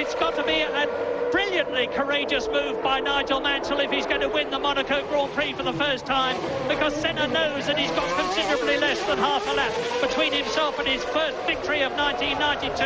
it's got to be a brilliantly courageous move by Nigel Mansell if he's going to win the Monaco Grand Prix for the first time, because Senna knows that he's got considerably less than half a lap between himself and his first victory of 1992.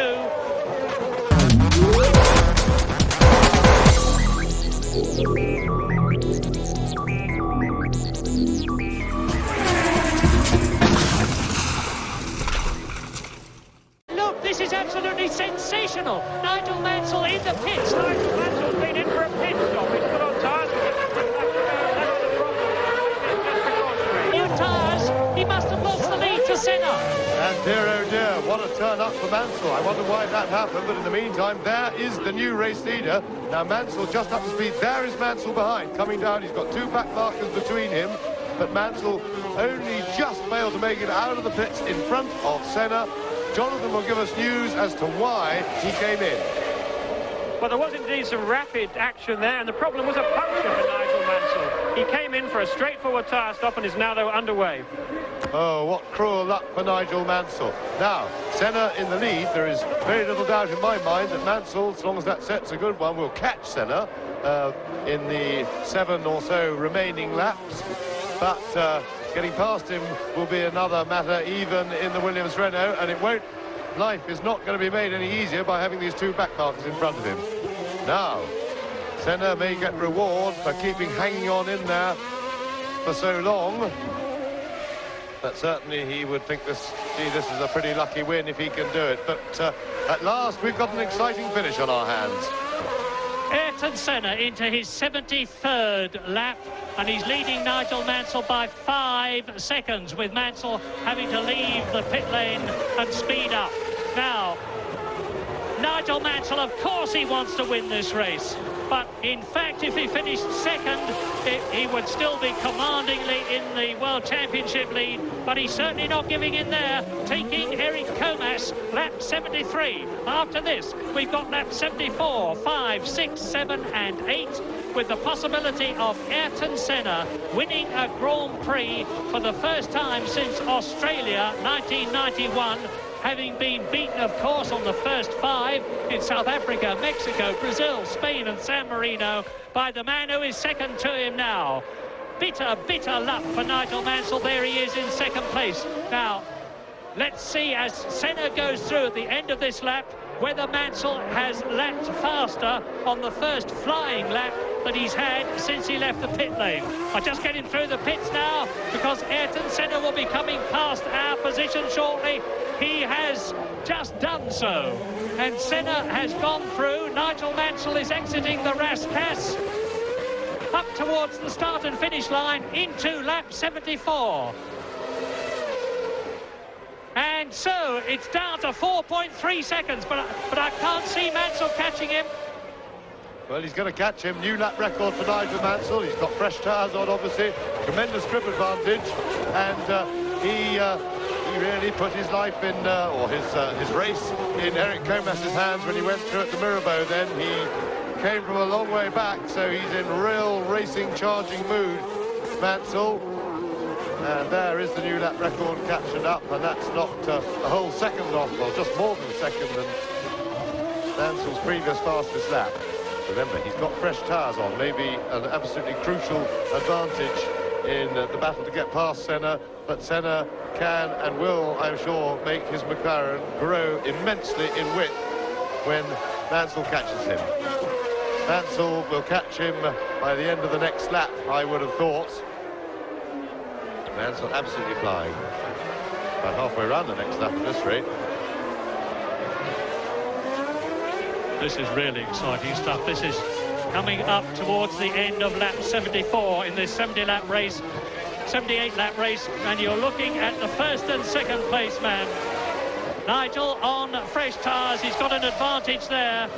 Look, this is absolutely sensational. Nigel Mansell in the pits. Nigel Mansell's been in for a pit stop. He's put on tyres. New tyres. He must have lost the lead to Senna. And dear oh dear, what a turn up for Mansell. I wonder why that happened, but in the meantime, there is the new race leader. Now Mansell just up to speed. There is Mansell behind. Coming down, he's got two back markers between him, but Mansell only just failed to make it out of the pits in front of Senna. Jonathan will give us news as to why he came in. Well, there was indeed some rapid action there, and the problem was a puncture for Nigel Mansell. He came in for a straightforward tyre stop and is now, though, underway. Oh, what cruel luck for Nigel Mansell. Now, Senna in the lead. There is very little doubt in my mind that Mansell, as long as that set's a good one, will catch Senna in the 7 or so remaining laps. But getting past him will be another matter even in the Williams-Renault, and it won't. Life is not going to be made any easier by having these two back markers in front of him. Now, Senna may get reward for hanging on in there for so long. But certainly he would think this is a pretty lucky win if he can do it. But at last, we've got an exciting finish on our hands. Ayrton Senna into his 73rd lap, and he's leading Nigel Mansell by 5 seconds, with Mansell having to leave the pit lane and speed up. Now, Nigel Mansell, of course he wants to win this race, but in fact if he finished second, he would still be commandingly in the World Championship lead, but he's certainly not giving in there, taking Eric Comas, lap 73. After this, we've got lap 74, 5, 6, 7 and 8, with the possibility of Ayrton Senna winning a Grand Prix for the first time since Australia 1991, having been beaten, of course, on the first 5 in South Africa, Mexico, Brazil, Spain and San Marino by the man who is second to him now. Bitter, bitter luck for Nigel Mansell. There he is in second place. Now, let's see as Senna goes through at the end of this lap whether Mansell has lapped faster on the first flying lap that he's had since he left the pit lane. I just get him through the pits now because Ayrton Senna will be coming past our position shortly. He has just done so, and Senna has gone through. Nigel Mansell is exiting the Rascasse up towards the start and finish line into lap 74. And so it's down to 4.3 seconds, but I can't see Mansell catching him. Well, he's going to catch him. New lap record for Nigel Mansell. He's got fresh tyres on, obviously. Tremendous grip advantage. And he really put his life in, or his race in Eric Comas's hands when he went through at the Mirabeau. Then he came from a long way back, so he's in real racing, charging mood, Mansell. And there is the new lap record captured up, and that's knocked a whole second off, well, just more than a second than Mansell's previous fastest lap. Remember, he's got fresh tyres on, maybe an absolutely crucial advantage in the battle to get past Senna, but Senna can and will, I'm sure, make his McLaren grow immensely in width when Mansell catches him. Mansell will catch him by the end of the next lap, I would have thought. Mansell absolutely flying. About halfway around the next lap at this rate. This is really exciting stuff. This is coming up towards the end of lap 74 in this 70-lap race, 78-lap race, and you're looking at the first and second place man. Nigel on fresh tyres, he's got an advantage there,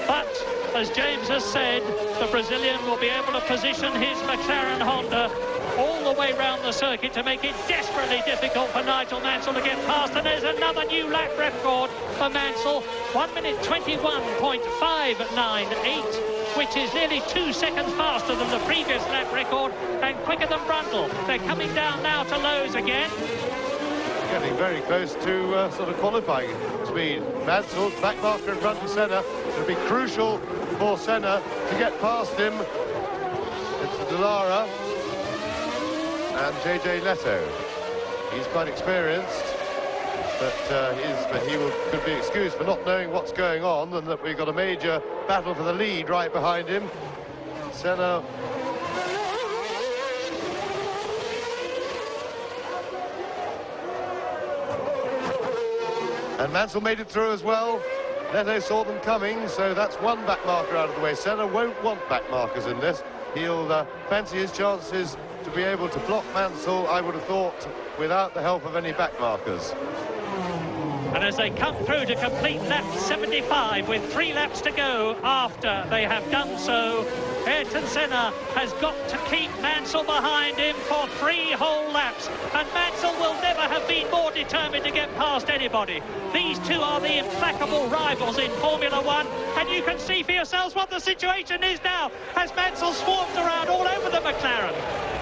but as James has said, the Brazilian will be able to position his McLaren-Honda all the way round the circuit to make it desperately difficult for Nigel Mansell to get past. And there's another new lap record for Mansell, 1 minute 21.598, which is nearly 2 seconds faster than the previous lap record and quicker than Brundle. They're coming down now to Lowe's again. getting very close to sort of qualifying speed. Mansell, back marker in front of Senna. It'll be crucial for Senna to get past him. It's Dallara and JJ Leto. He's quite experienced, but could be excused for not knowing what's going on, and that we've got a major battle for the lead right behind him. Senna. And Mansell made it through as well. Leto saw them coming, so that's one back marker out of the way. Senna won't want back markers in this. He'll fancy his chances to be able to block Mansell, I would have thought, without the help of any back markers. And as they come through to complete lap 75 with 3 laps to go after they have done so, Ayrton Senna has got to keep Mansell behind him for 3 whole laps, and Mansell will never have been more determined to get past anybody. These two are the implacable rivals in Formula One, and you can see for yourselves what the situation is now as Mansell swarms around all over the McLaren.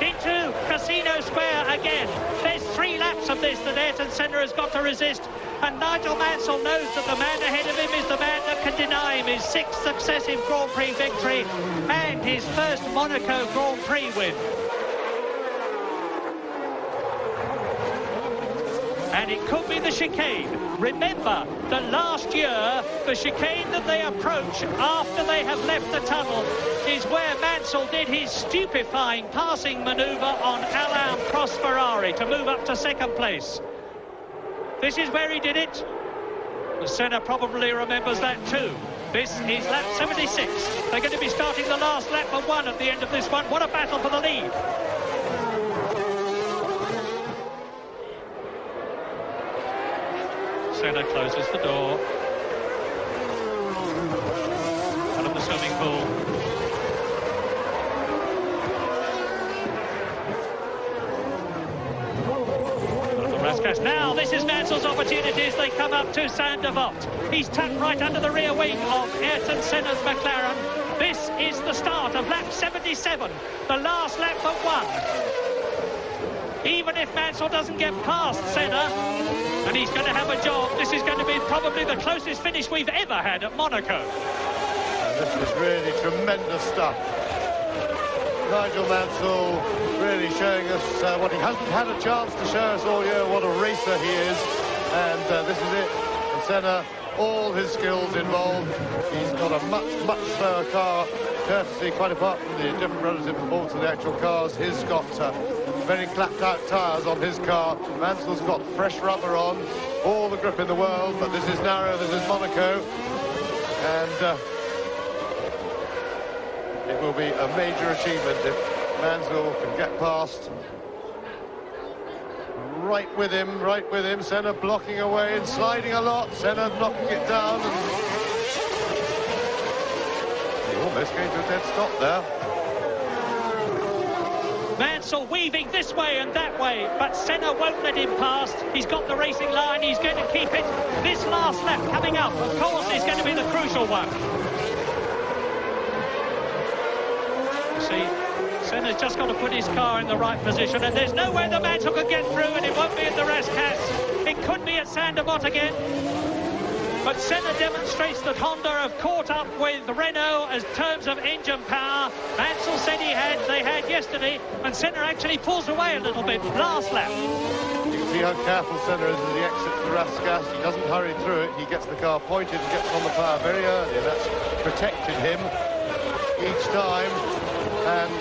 Into Casino Square again. There's 3 laps of this that Ayrton Senna has got to resist, and Nigel Mansell knows that the man ahead of him is the man that can deny him his 6th successive Grand Prix victory and his first Monaco Grand Prix win. And it could be the chicane. Remember that last year, the chicane that they approach after they have left the tunnel is where Mansell did his stupefying passing manoeuvre on Alain Prost Ferrari to move up to 2nd place. This is where he did it. Senna probably remembers that too. This is lap 76. They're going to be starting the last lap of 1 at the end of this one. What a battle for the lead. Senna closes the door. Out of the swimming pool. Now, this is Mansell's opportunity as they come up to Saint-Devote. He's tucked right under the rear wing of Ayrton Senna's McLaren. This is the start of lap 77, the last lap but 1. Even if Mansell doesn't get past Senna, and he's going to have a job, this is going to be probably the closest finish we've ever had at Monaco. And this is really tremendous stuff. Nigel Mansell really showing us what he hasn't had a chance to show us all year, what a racer he is. And this is it. And Senna, all his skills involved. He's got a much slower car, courtesy, quite apart from the different relative performance of the actual cars. He's got very clapped out tyres on his car. Mansell's got fresh rubber on, all the grip in the world, but this is narrow, this is Monaco. And it will be a major achievement if Mansell can get past. Right with him, Senna blocking away and sliding a lot, Senna knocking it down. And he almost came to a dead stop there. Mansell weaving this way and that way, but Senna won't let him past. He's got the racing line, he's going to keep it. This last lap coming up, of course, is going to be the crucial one. See, Senna's just got to put his car in the right position, and there's no way the Mansell could get through, and it won't be at the Rascasse. It could be at Saint-Devote again. But Senna demonstrates that Honda have caught up with Renault as terms of engine power. Mansell said they had yesterday, and Senna actually pulls away a little bit last lap. You can see how careful Senna is as he exits the Rascasse. He doesn't hurry through it. He gets the car pointed and gets on the power very early, and that's protected him each time. And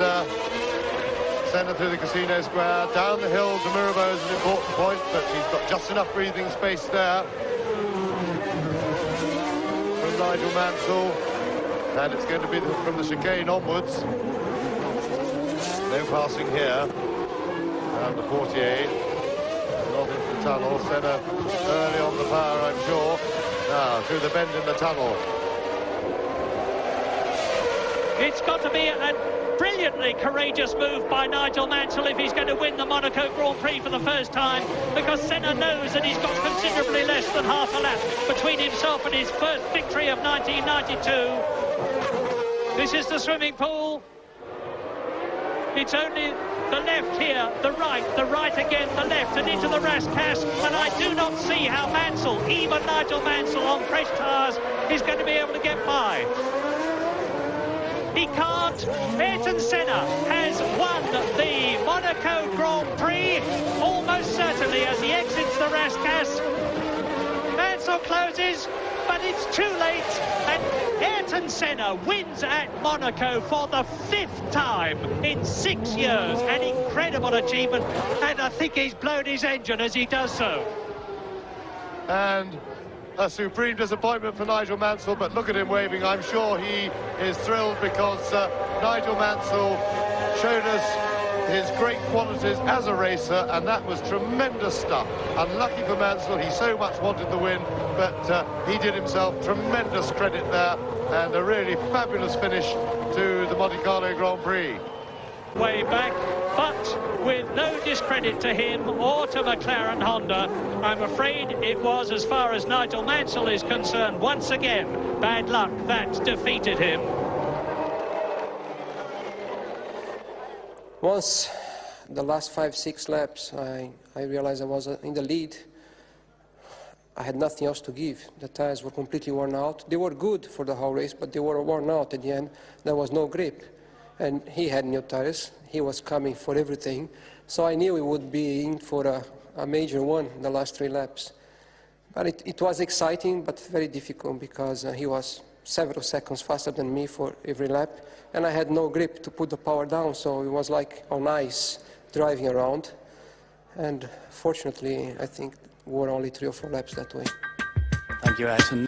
Senna through the Casino Square, down the hill to Mirabeau is an important point, but he's got just enough breathing space there from Nigel Mansell, and it's going to be from the chicane onwards. No passing here, down to 48, not into the tunnel. Senna early on the power, I'm sure. Now through the bend in the tunnel. It's got to be a brilliantly courageous move by Nigel Mansell if he's going to win the Monaco Grand Prix for the first time, because Senna knows that he's got considerably less than half a lap between himself and his first victory of 1992. This is the swimming pool. It's only the left here, the right again, the left, and into the Rascasse. And I do not see how Mansell, even Nigel Mansell on fresh tyres, is going to be able to get by. He can't. Ayrton Senna has won the Monaco Grand Prix, almost certainly, as he exits the Rascasse. Mansell closes, but it's too late, and Ayrton Senna wins at Monaco for the 5th time in 6 years. An incredible achievement, and I think he's blown his engine as he does so. And a supreme disappointment for Nigel Mansell, but look at him waving. I'm sure he is thrilled because Nigel Mansell showed us his great qualities as a racer, and that was tremendous stuff. Unlucky for Mansell, he so much wanted the win, but he did himself tremendous credit there, and a really fabulous finish to the Monte Carlo Grand Prix. Way back, but with no discredit to him or to McLaren-Honda. I'm afraid it was, as far as Nigel Mansell is concerned, once again, bad luck that defeated him. Once the last 5-6 laps, I realized I was in the lead. I had nothing else to give. The tires were completely worn out. They were good for the whole race, but they were worn out at the end. There was no grip. And he had new tires. He was coming for everything. So I knew he would be in for a major one in the last 3 laps. But it was exciting, but very difficult, because he was several seconds faster than me for every lap. And I had no grip to put the power down, so it was like on ice driving around. And fortunately, I think we were only 3 or 4 laps that way. Thank you, Ayrton.